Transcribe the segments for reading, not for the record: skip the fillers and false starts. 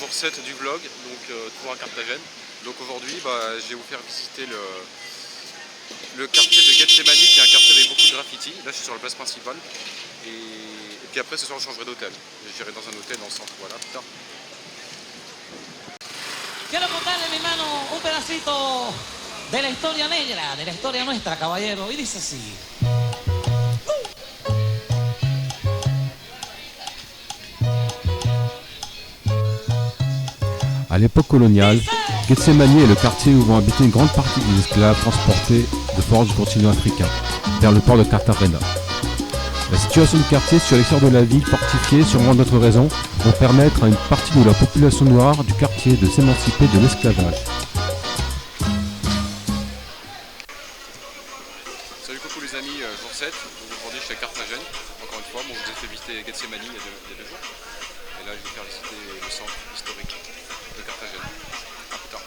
jour 7 du vlog, donc toujours à Carthagène. Donc aujourd'hui, je vais vous faire visiter le quartier de Gethsemane, qui est un quartier avec beaucoup de graffiti. Là, je suis sur la place principale. Et puis après, ce soir, je changerai d'hôtel. J'irai dans un hôtel dans le centre. Voilà, putain. Quiero contarle, mi hermano, un pedacito de la historia negra, de la historia nuestra, caballero. Y dice así. À l'époque coloniale, Gethsemane est le quartier où vont habiter une grande partie des esclaves transportés de force du continent africain vers le port de Cartagena. La situation du quartier sur l'extérieur de la ville fortifiée, sûrement d'autres raisons, vont permettre à une partie de la population noire du quartier de s'émanciper de l'esclavage. Salut, coucou les amis, jour 7. Donc aujourd'hui, je suis à Carthagène. Encore une fois, je vous ai fait visiter Gethsemane il y a deux jours. Et là, je vais vous faire visiter le centre historique de Carthagène. À plus tard.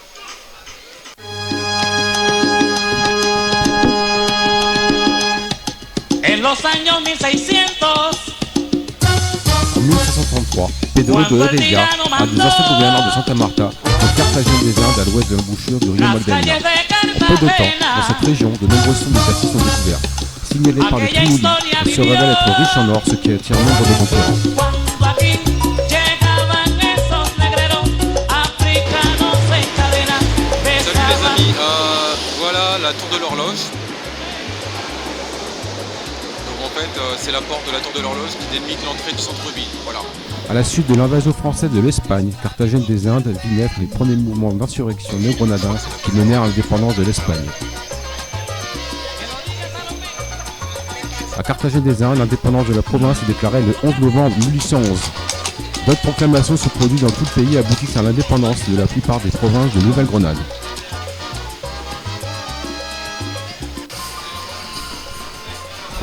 En los años 1600. En 1533, Pedro de Heredia, un des anciens gouverneurs de Santa Marta, au Carthagène des Indes à l'ouest de l'embouchure du Rio Magdalena. En peu de temps, dans cette région, de nombreuses sombres de cassis sont découvertes. Signalés par le Trimouli, elle se révèle être riche en or, ce qui attire nombre de conquérants. Salut les amis, voilà la tour de l'horloge. Donc en fait, c'est la porte de la tour de l'horloge qui délimite l'entrée du centre-ville. Voilà. À la suite de l'invasion française de l'Espagne, Carthagène des Indes vit naître les premiers mouvements d'insurrection néo-grenadins qui menèrent à l'indépendance de l'Espagne. À Carthagène des Indes, l'indépendance de la province est déclarée le 11 novembre 1811. D'autres proclamations se produisent dans tout le pays et aboutissent à l'indépendance de la plupart des provinces de Nouvelle-Grenade.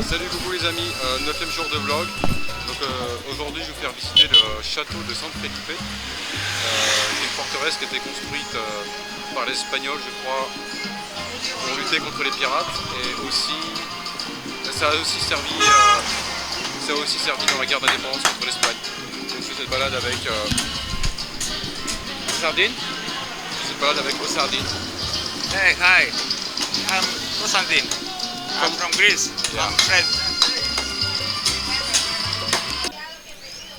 Salut, coucou les amis, 9e jour de vlog. Donc aujourd'hui je vais vous faire visiter le château de San Felipe. C'est une forteresse qui a été construite par les Espagnols, je crois, pour lutter contre les pirates. Et aussi, ça a aussi servi dans la guerre d'indépendance contre l'Espagne. Donc je fais cette balade avec Sardine. Cette balade avec Sardine. Hey, hi. I'm Konstantin. I'm from Greece. Yeah. I'm Fred.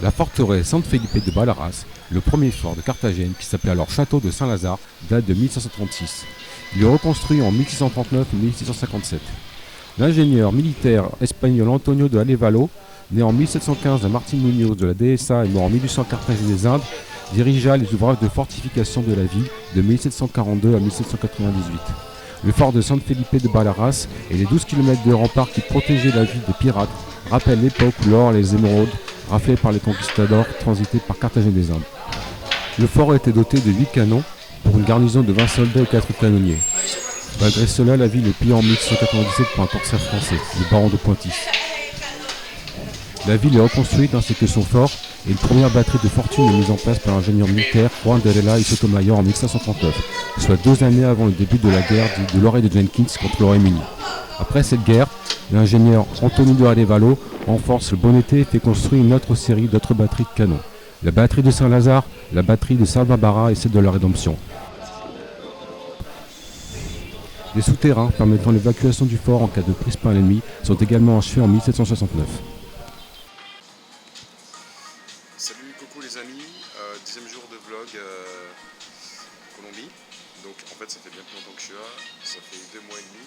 La forteresse San Felipe de Balaras, le premier fort de Carthagène qui s'appelait alors château de Saint-Lazare, date de 1536. Il est reconstruit en 1639 et 1657. L'ingénieur militaire espagnol Antonio de Alevalo, né en 1715 à Martin Muñoz de la DSA et mort en 1800 à Carthagène des Indes, dirigea les ouvrages de fortification de la ville de 1742 à 1798. Le fort de San Felipe de Balaras et les 12 km de remparts qui protégeaient la ville des pirates rappellent l'époque où l'or et les émeraudes, raflés par les conquistadors, transitaient par Carthagène des Indes. Le fort était doté de 8 canons pour une garnison de 20 soldats et 4 canonniers. Malgré cela, la ville est pillée en 1697 par un corsaire français, le baron de Pointis. La ville est reconstruite ainsi que son fort et une première batterie de fortune est mise en place par l'ingénieur militaire Juan de Rela y Sotomayor en 1539, soit 2 années avant le début de la guerre de l'Oreille de Jenkins contre le Royaume-Uni. Après cette guerre, l'ingénieur Antonio de Arevalo renforce le Bonneté et fait construire une autre série d'autres batteries de canons. La batterie de Saint-Lazare, la batterie de Saint-Barbara et celle de la Rédemption. Des souterrains permettant l'évacuation du fort en cas de prise par l'ennemi sont également achevés en 1769. Salut, coucou les amis, 10e jour de vlog Colombie. Donc en fait ça fait bien plus longtemps que je suis là, ça fait 2 mois et demi.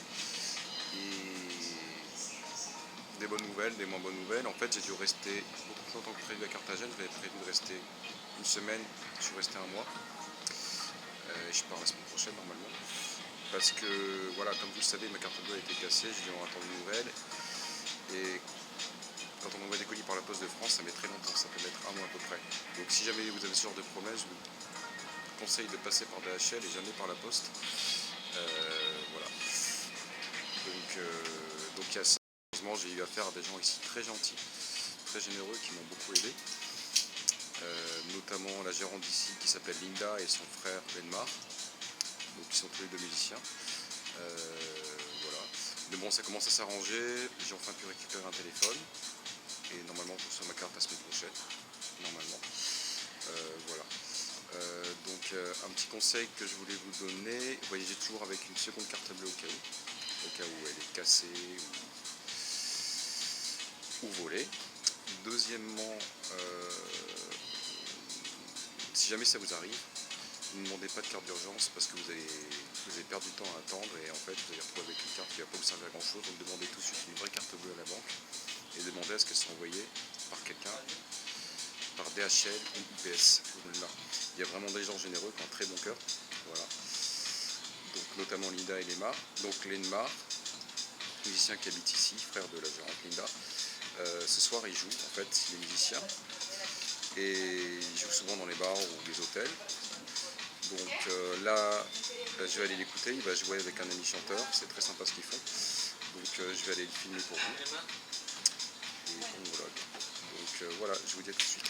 Et des bonnes nouvelles, des moins bonnes nouvelles. En fait j'ai dû rester beaucoup plus longtemps que prévu à Carthagène, j'avais prévu de rester une semaine, je suis resté un mois. Je pars la semaine prochaine normalement. Parce que voilà, comme vous le savez, ma carte bleue a été cassée, j'ai dû en attendre une nouvelle. Et quand on envoie des colis par la poste de France, ça met très longtemps, ça peut mettre un mois à peu près. Donc si jamais vous avez ce genre de problème, je vous conseille de passer par DHL et jamais par la poste. Voilà. Donc il y a ça. Heureusement, j'ai eu affaire à des gens ici très gentils, très généreux, qui m'ont beaucoup aidé. Notamment la gérante d'ici qui s'appelle Linda et son frère Benmar. Donc ils sont tous les deux musiciens. Voilà. Mais bon, ça commence à s'arranger. J'ai enfin pu récupérer un téléphone. Et normalement, je reçois ma carte la semaine prochaine. Normalement. Voilà. Un petit conseil que je voulais vous donner, voyagez toujours avec une seconde carte bleue au cas où elle est cassée ou volée. Deuxièmement, si jamais ça vous arrive, ne demandez pas de carte d'urgence parce que vous allez perdre du temps à attendre et en fait vous allez retrouver avec une carte qui ne va pas vous servir à grand chose. Donc demandez tout de suite une vraie carte bleue à la banque et demandez à ce qu'elle soit envoyée par quelqu'un, par DHL ou UPS. Il y a vraiment des gens généreux qui ont un très bon cœur. Voilà. Donc notamment Linda et Lemar. Donc Lenmar, musicien qui habite ici, frère de la gérante Linda. Ce soir il joue, en fait, il est musicien. Et il joue souvent dans les bars ou les hôtels. Donc là, je vais aller l'écouter, il va jouer avec un ami chanteur, c'est très sympa ce qu'ils font. Donc je vais aller le filmer pour vous. Et on vlog. Donc voilà, je vous dis à tout de suite.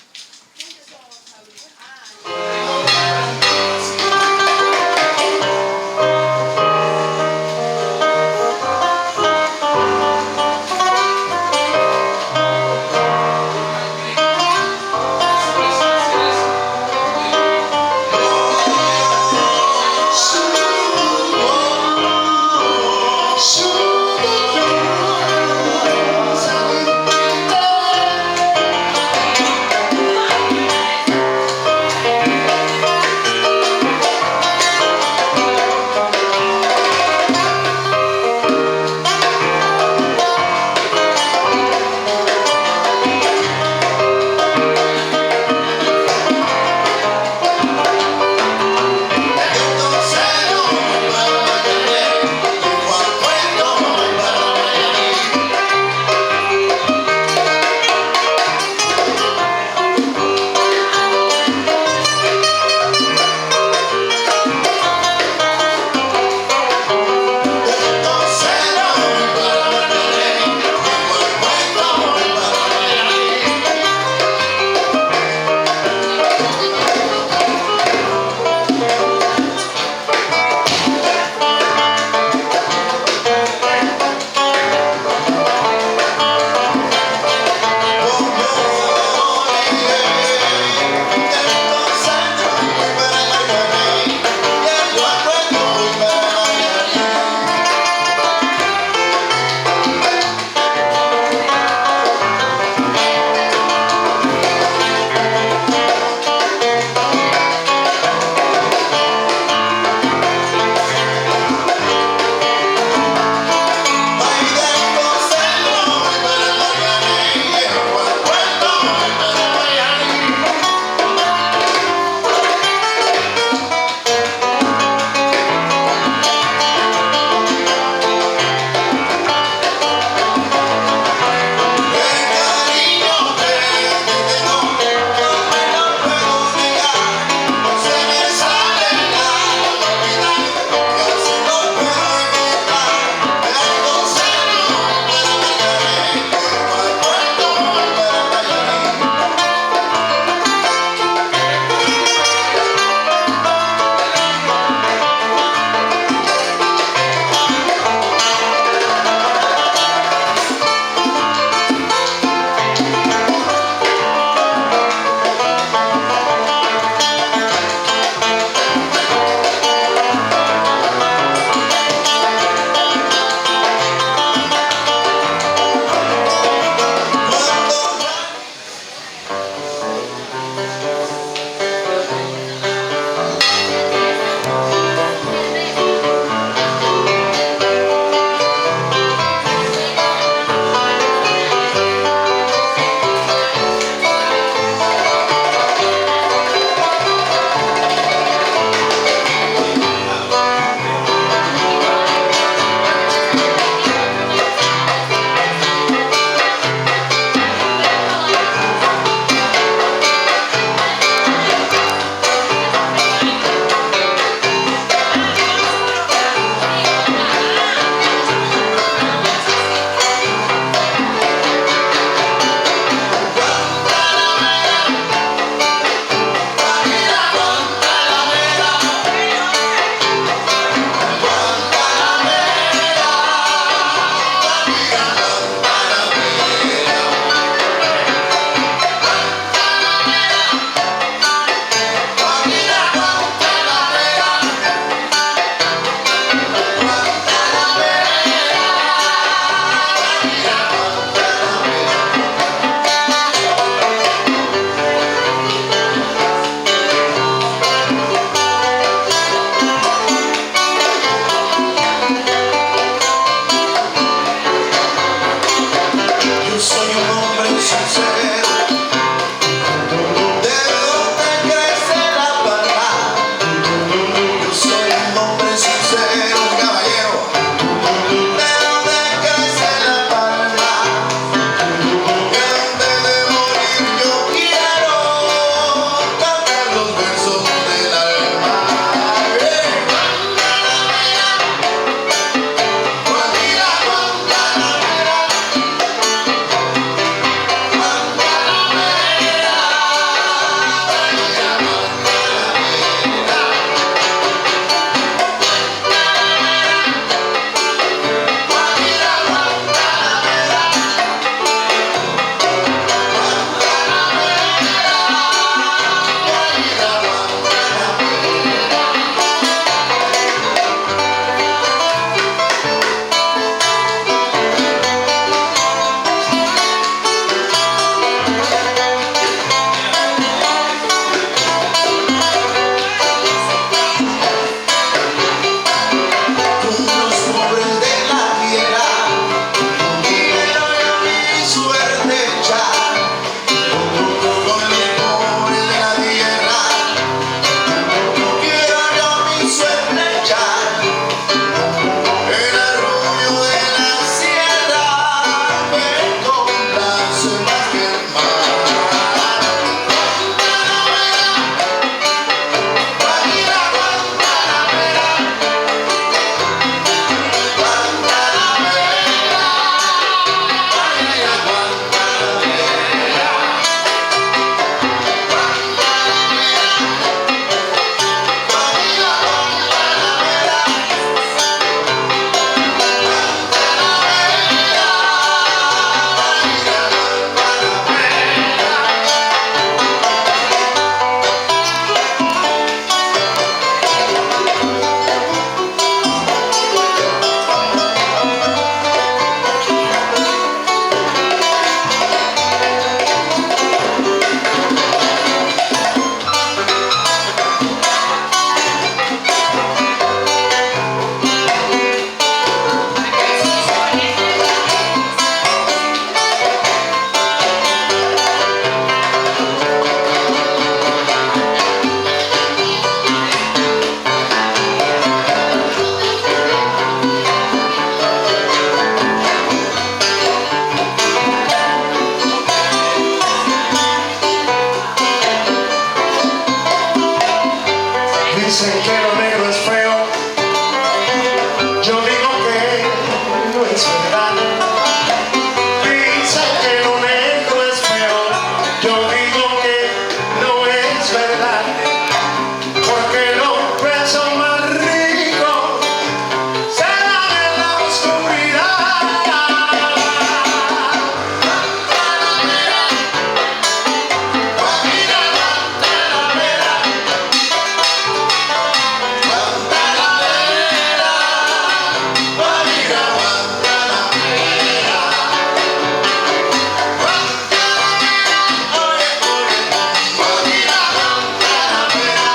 Yo digo que no es verdad, porque los besos más ricos se dan en la oscuridad. Guantanamera, Guajira, Guantanamera, Guantanamera, Guajira, Guantanamera, oye, oye, Guajira, Guantanamera,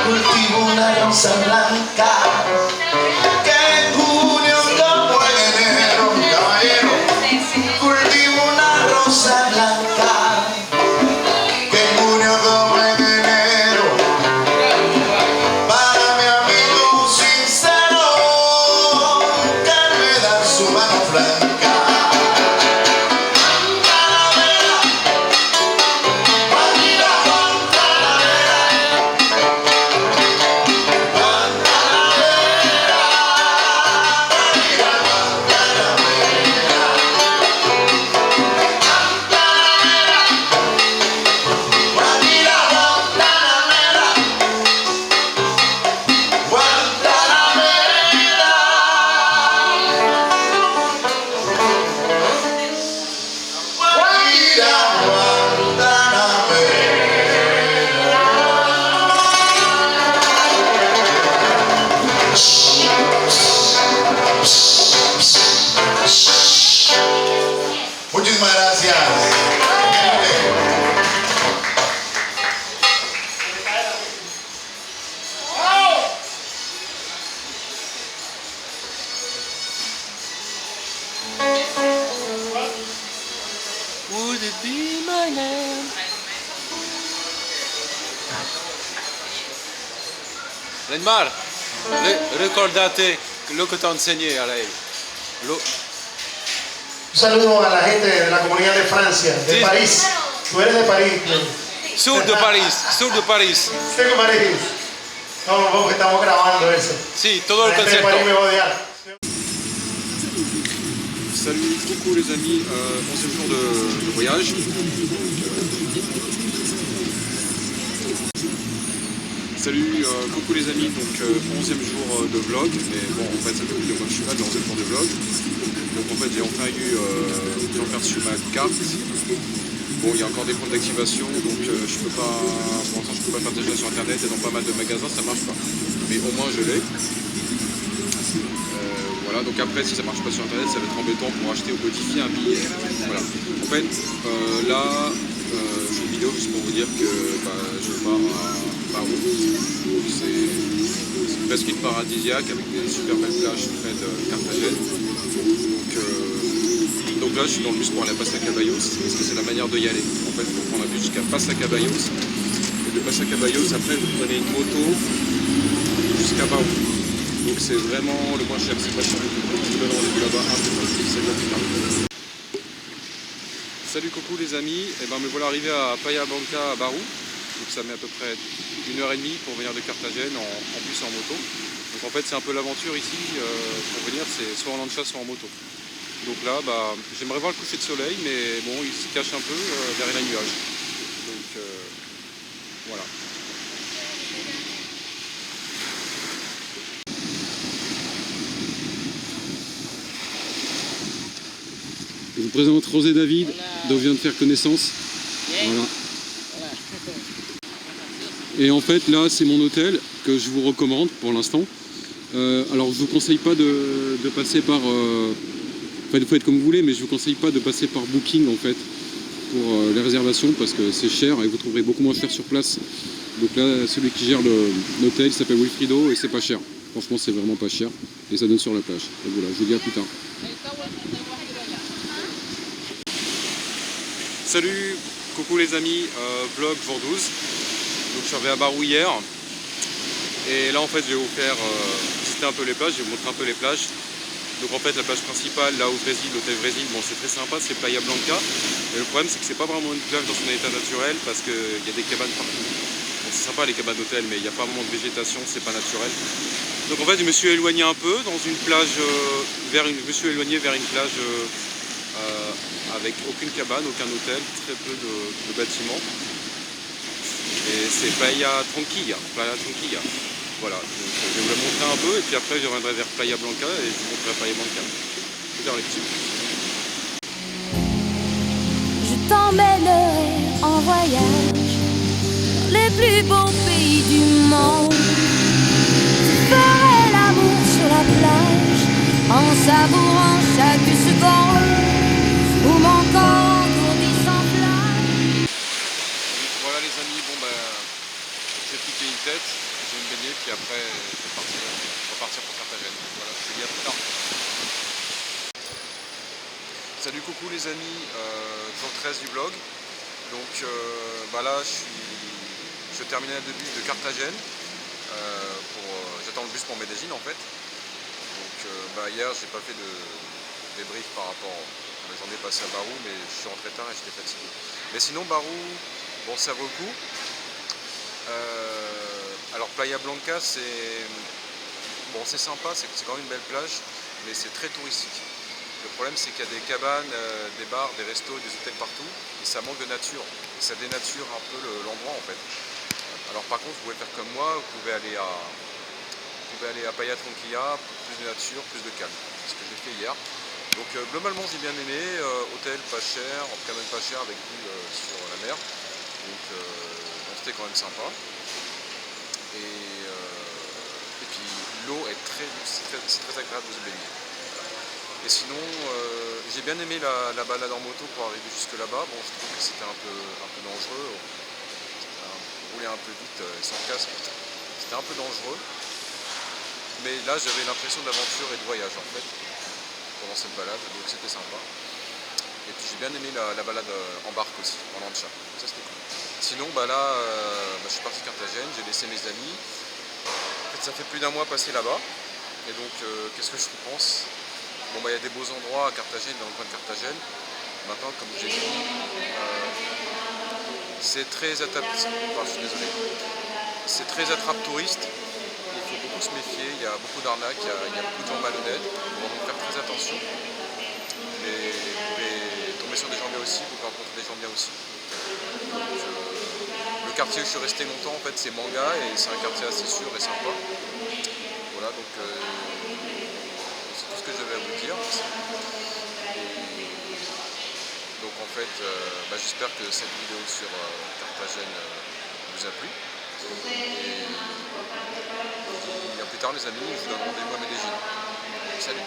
cultivo una rosa blanca que en junio como en enero, caballero. Cultivo una rosa blanca que en junio como en enero, para mi amigo sincero que me da su mano franca. Guantanamera, Guajira, Guantanamera, Guantanamera, Guajira, Guantanamera, Guajira, Guantanamera, Guajira, muchísimas gracias. Would it be my name? Neymar, ricordate lo que te enseñé a lei. Un saludo a la gente de la comunidad de Francia, de Sí. París. Tú eres de París. Sur de París, sur de París. Sé que París. No, porque estamos grabando eso. Si, todo La el gente de París me concepto. va a odiar. Salut, coucou les amis, 11e jour de voyage. Salut, coucou les amis, donc 11e jour de vlog, mais bon en fait ça fait plus de mois que je suis là, de 11e jour de vlog. Donc en fait j'ai enfin reçu ma carte. Bon, il y a encore des problèmes d'activation, donc je peux pas, pour l'instant je peux pas faire déjà sur internet et dans pas mal de magasins ça marche pas. Mais au moins je l'ai. Voilà, donc après si ça marche pas sur internet ça va être embêtant pour acheter ou modifier un billet. Voilà. En fait là je fais une vidéo juste pour vous dire que je pars à Barou. C'est presque une paradisiaque avec des super belles plages près de Carthagène. Donc là je suis dans le bus pour aller à Passe à Caballos parce que c'est la manière d'y aller. En fait il faut prendre un bus jusqu'à Passe à Caballos. Et de Passe à Caballos après vous prenez une moto jusqu'à Barou. Donc c'est vraiment le moins cher, c'est pas cher. Je vous donne rendez-vous là-bas un peu plus tard. Salut coucou les amis, et ben me voilà arrivé à Playa Blanca à Barou. Donc ça met à peu près 1h30 pour venir de Carthagène en bus et en moto. Donc en fait c'est un peu l'aventure ici, pour venir c'est soit en lancha soit en moto. Donc là j'aimerais voir le coucher de soleil, mais bon il se cache un peu derrière les nuages. Donc voilà. Je vous présente Rosé David, dont je viens de faire connaissance. Voilà. Et en fait là c'est mon hôtel que je vous recommande pour l'instant. Alors je vous conseille pas de passer par... Enfin il faut être comme vous voulez, mais je vous conseille pas de passer par Booking en fait pour les réservations parce que c'est cher et vous trouverez beaucoup moins cher sur place. Donc là celui qui gère l'hôtel il s'appelle Wilfrido et c'est pas cher. Franchement c'est vraiment pas cher et ça donne sur la plage. Donc voilà, je vous dis à plus tard. Salut, coucou les amis, vlog jour 12. Donc je suis arrivé à Barou hier. Et là en fait je vais vous faire visiter un peu les plages, je vais vous montrer un peu les plages. Donc en fait la plage principale là au Brésil, l'hôtel Brésil, bon c'est très sympa, c'est Playa Blanca. Mais le problème c'est que c'est pas vraiment une plage dans son état naturel parce qu'il y a des cabanes partout. Bon, c'est sympa les cabanes d'hôtel mais il n'y a pas vraiment de végétation, c'est pas naturel. Donc en fait je me suis éloigné un peu dans une plage vers une plage avec aucune cabane, aucun hôtel, très peu de bâtiments. Et c'est Playa Tranquilla. Voilà, donc je vais vous la montrer un peu et puis après je reviendrai vers Playa Blanca et je vous montrerai Playa Blanca. Je vais faire les petits. Je t'emmènerai en voyage dans les plus beaux pays du monde. Je ferai l'amour sur la plage en savourant chaque seconde où mon corps grandit sans flamme. Voilà les amis, j'ai piqué une tête, je vais me baigner puis après je vais repartir pour Carthagène. Voilà, je vous dis à plus tard. Salut, coucou les amis, jour 13 du vlog. Donc là je terminais le bus de Carthagène. J'attends le bus pour Medellín en fait. Donc hier j'ai pas fait de débrief par rapport à la journée passée à Barou, mais je suis rentré tard et j'étais fatigué. Mais sinon Barou, bon ça vaut le coup. Alors Playa Blanca c'est sympa, c'est quand même une belle plage, mais c'est très touristique. Le problème c'est qu'il y a des cabanes, des bars, des restos, des hôtels partout, et ça manque de nature. Et ça dénature un peu l'endroit en fait. Alors par contre vous pouvez faire comme moi, vous pouvez aller à Playa Tranquilla, plus de nature, plus de calme. C'est ce que j'ai fait hier. Donc globalement j'ai bien aimé, hôtel pas cher, en tout cas même pas cher avec vue sur la mer. Donc c'était quand même sympa. Et puis l'eau est c'est très agréable de se baigner. Et sinon j'ai bien aimé la balade en moto pour arriver jusque là-bas. Bon je trouve que c'était un peu dangereux. Rouler un peu vite sans casque, c'était un peu dangereux. Mais là j'avais l'impression d'aventure et de voyage en fait pendant cette balade, donc c'était sympa. Et puis j'ai bien aimé la balade en barque aussi, en lancha, ça c'était cool. Sinon je suis parti de Carthagène, j'ai laissé mes amis. En fait ça fait plus d'un mois passé là-bas. Et donc qu'est-ce que je pense? Bon il y a des beaux endroits à Carthagène, dans le coin de Carthagène. Maintenant comme j'ai dit, c'est très c'est très attrape touriste. Il faut beaucoup se méfier, il y a beaucoup d'arnaques, il y a beaucoup de gens malhonnêtes. Il faut donc faire très attention. Et vous pouvez tomber sur des gens bien aussi, vous pouvez rencontrer des gens bien aussi. Donc, le quartier où je suis resté longtemps en fait c'est Manga et c'est un quartier assez sûr et sympa. Voilà donc c'est tout ce que j'avais à vous dire. Donc en fait j'espère que cette vidéo sur Carthagène vous a plu. Et à plus tard les amis, je vous donne rendez-vous à Medellín. Salut!